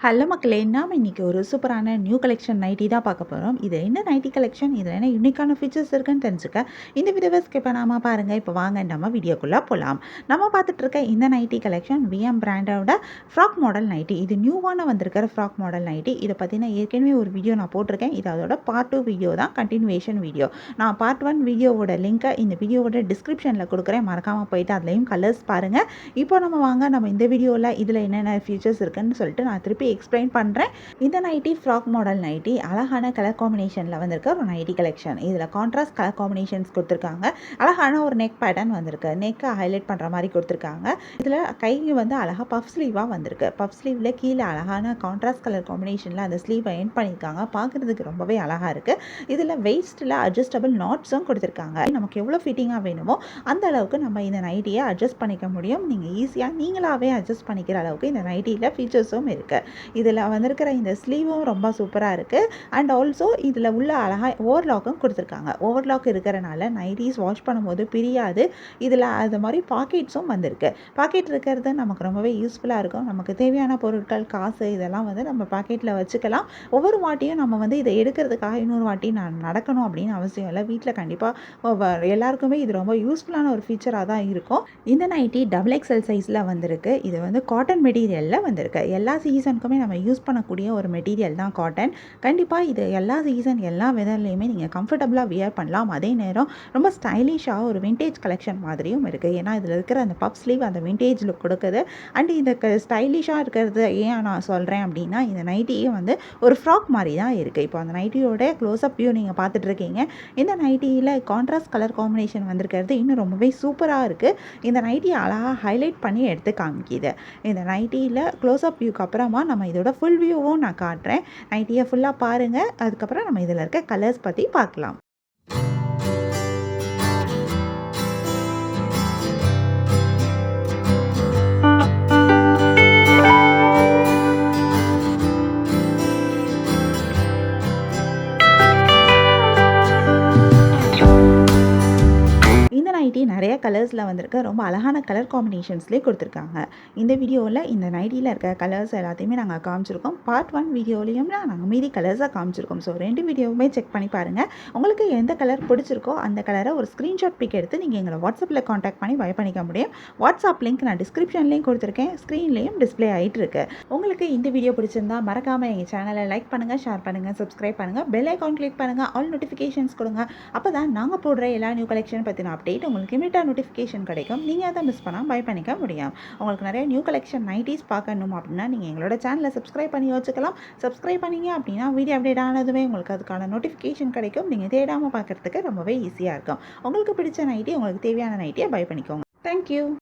Hello மக்களே! நாம இன்னைக்கு ஒரு சூப்பரான நியூ கலெக்ஷன் நைட்டி தான் பார்க்க போறோம். இது என்ன நைட்டி கலெக்ஷன்? இதில என்ன யூனிக்கான ஃபீச்சர்ஸ் இருக்குன்னு தெரிஞ்சுக்க, இந்த வீடியோவ ஸ்கிப் பண்ணாம பாருங்க. இப்போ வாங்க நம்ம வீடியோக்குள்ள போலாம். நம்ம பார்த்துட்டு இருக்க இந்த நைட்டி கலெக்ஷன் விஎம் பிராண்டோட ஃப்ராக் மாடல் நைட்டி. இது நியூவான வந்திருக்கிற ஃப்ராக் மாடல் நைட்டி. இத பத்தின ஏற்கனவே ஒரு வீடியோ நான் போட்டிருக்கேன். இது அதோட பார்ட் 2 வீடியோ தான் கன்டினியூவேஷன் வீடியோ. நான் பார்ட் 1 வீடியோவோட லிங்க்க இந்த வீடியோவோட டிஸ்கிரிப்ஷன்ல குடுக்குறேன். மறக்காம போயிட்டு அதிலயும் கலர்ஸ் பாருங்க. இப்போ நம்ம இந்த வீடியோல இதில என்னென்ன ஃபீச்சர்ஸ் இருக்குன்னு சொல்லிட்டு நான் திருப்பி எக்ஸ்பிளைன் பண்ணுறேன். இந்த நைட்டி ஃப்ராக் மாடல் நைட்டி அழகான கலர் காம்பினேஷனில் வந்திருக்க ஒரு நைட்டி கலெக்ஷன். இதில் கான்ட்ராஸ்ட் கலர் காம்பினேஷன்ஸ் கொடுத்துருக்காங்க. அழகான ஒரு நெக் பேட்டர்ன் வந்திருக்கு. நெக்கை ஹைலைட் பண்ணுற மாதிரி கொடுத்துருக்காங்க. இதில் கைக்கு வந்து அழகாக பஃப் ஸ்லீவாக வந்திருக்கு. பஃப் ஸ்லீவில் கீழே அழகான கான்ட்ராஸ்ட் கலர் காம்பினேஷனில் அந்த ஸ்லீவை எண்ட் பண்ணியிருக்காங்க. பார்க்குறதுக்கு ரொம்பவே அழகாக இருக்குது. இதில் வெயிஸ்ட்டில் அட்ஜஸ்டபிள் நாட்ஸும் கொடுத்துருக்காங்க. நமக்கு எவ்வளோ ஃபிட்டிங்காக வேணுமோ அந்த அளவுக்கு நம்ம இந்த நைட்டியை அட்ஜஸ்ட் பண்ணிக்க முடியும். நீங்கள் ஈஸியாக நீங்களாகவே அட்ஜஸ்ட் பண்ணிக்கிற அளவுக்கு இந்த நைட்டியில் ஃபீச்சர்ஸும் இருக்குது. இதில் வந்திருக்கிற இந்த ஸ்லீவும் ரொம்ப சூப்பராக இருக்குது. அண்ட் ஆல்சோ இதில் உள்ள அழகாக ஓவர்லாக்கும் கொடுத்துருக்காங்க. ஓவர்லாக் இருக்கிறனால நைட்டிஸ் வாஷ் பண்ணும்போது பிரியாது. இதில் அது மாதிரி பாக்கெட்ஸும் வந்திருக்கு. பாக்கெட் இருக்கிறது நமக்கு ரொம்பவே யூஸ்ஃபுல்லாக இருக்கும். நமக்கு தேவையான பொருட்கள், காசு இதெல்லாம் வந்து நம்ம பாக்கெட்டில் வச்சுக்கலாம். ஒவ்வொரு வாட்டியும் நம்ம வந்து இதை எடுக்கிறதுக்காக இன்னொரு வாட்டி நான் நடக்கணும் அப்படின்னு அவசியம் இல்லை. வீட்டில் கண்டிப்பாக எல்லாருக்குமே இது ரொம்ப யூஸ்ஃபுல்லான ஒரு ஃபீச்சராக தான் இருக்கும். இந்த நைட்டி டபுள் எக்ஸல் சைஸில் வந்திருக்கு. இது வந்து காட்டன் மெட்டீரியலில் வந்திருக்கு. எல்லா சீசனுக்குமே நம்ம யூஸ் பண்ணக்கூடிய ஒரு மெட்டீரியல் தான் காட்டன். கண்டிப்பாக இது எல்லா சீசன் எல்லா வெதர்லேயுமே நீங்கள் கம்ஃபர்டபுளாக வியர் பண்ணலாம். அதே நேரம் ரொம்ப ஸ்டைலிஷாக ஒரு விண்டேஜ் கலெக்ஷன் மாதிரியும் இருக்குது. ஏன்னா இதில் இருக்கிற அந்த பஃப் ஸ்லீவ் அந்த விண்டேஜ் லுக் கொடுக்குது. அண்ட் இந்த ஸ்டைலிஷாக இருக்கிறது ஏன் நான் சொல்கிறேன் அப்படின்னா, இந்த நைட்டியே வந்து ஒரு ஃப்ராக் மாதிரி தான் இருக்குது. இப்போ அந்த நைட்டியோட க்ளோஸ்அப் வியூ நீங்கள் பார்த்துட்ருக்கீங்க. இந்த நைட்டியில் கான்ட்ராஸ்ட் கலர் காம்பினேஷன் வந்திருக்கிறது இன்னும் ரொம்பவே சூப்பராக இருக்குது. இந்த நைட்டியை அழகாக ஹைலைட் பண்ணி எடுத்து காமிக்கிது. இந்த நைட்டியில் க்ளோஸ்அப் வியூக்கு அப்புறமா நம்ம இதோட ஃபுல் வியூவும் நான் காட்டுறேன். நைட்டியை ஃபுல்லாக பாருங்கள். அதுக்கப்புறம் நம்ம இதில் இருக்க கலர்ஸ் பற்றி பார்க்கலாம். இந்த நைட்டி நிறைய கலர்ஸில் வந்திருக்கு. ரொம்ப அழகான கலர் காம்பினேஷன்ஸ்லேயே கொடுத்துருக்காங்க. இந்த வீடியோவில் இந்த நைட்டியில் இருக்க கலர்ஸ் எல்லாத்தையுமே நாங்கள் காமிச்சிருக்கோம். பார்ட் 1 வீடியோலையும் நாங்கள் மீதி கலர்ஸாக காமிச்சிருக்கோம். ஸோ 2 வீடியோவுமே செக் பண்ணி பாருங்கள். உங்களுக்கு எந்த கலர் பிடிச்சிருக்கோ அந்த கலரை ஒரு ஸ்க்ரீன்ஷாட் பிக் எடுத்து நீங்கள் எங்களை வாட்ஸ்அப்பில் காண்டாக்ட் பண்ணி பை பண்ணிக்க முடியும். வாட்ஸ்அப் லிங்க் நான் டிஸ்கிரிப்ஷன்லேயும் கொடுத்துருக்கேன். ஸ்க்ரீன்லேயும் டிஸ்பிளே ஆகிட்டு இருக்கு. உங்களுக்கு இந்த வீடியோ பிடிச்சிருந்தா மறக்காமல் எங்கள் சேனலை லைக் பண்ணுங்கள், ஷேர் பண்ணுங்கள், சப்ஸ்கிரைப் பண்ணுங்கள், பெல் ஐக்கான் கிளிக் பண்ணுங்கள், ஆல் நோட்டிஃபிகேஷன்ஸ் கொடுங்க. அப்போ தான் நாங்கள் போடுற எல்லா நியூ கலெக்ஷன் பற்றின அப்டேட் உங்களுக்கு இமீடியட்டாக நோட்டிஃபிகேஷன் கிடைக்கும். நீங்கள் அதை மிஸ் பண்ணால் பை பண்ணிக்க முடியும். உங்களுக்கு நிறைய நியூ கலெக்ஷன் நைட்டிஸ் பார்க்கணும் அப்படின்னா நீங்கள் எங்களோட சேனலை சப்ஸ்கிரைப் பண்ணி வச்சுக்கலாம். சப்ஸ்கிரைப் பண்ணிங்க அப்படின்னா வீடியோ அப்டேட் ஆனதுமே உங்களுக்கு அதுக்கான நோட்டிஃபிகேஷன் கிடைக்கும். நீங்கள் தேடாமல் பார்க்குறதுக்கு ரொம்பவே ஈஸியாக இருக்கும். உங்களுக்கு பிடிச்ச நைட்டி, உங்களுக்கு தேவையான நைட்டியை பை பண்ணிக்கோங்க. தேங்க்யூ.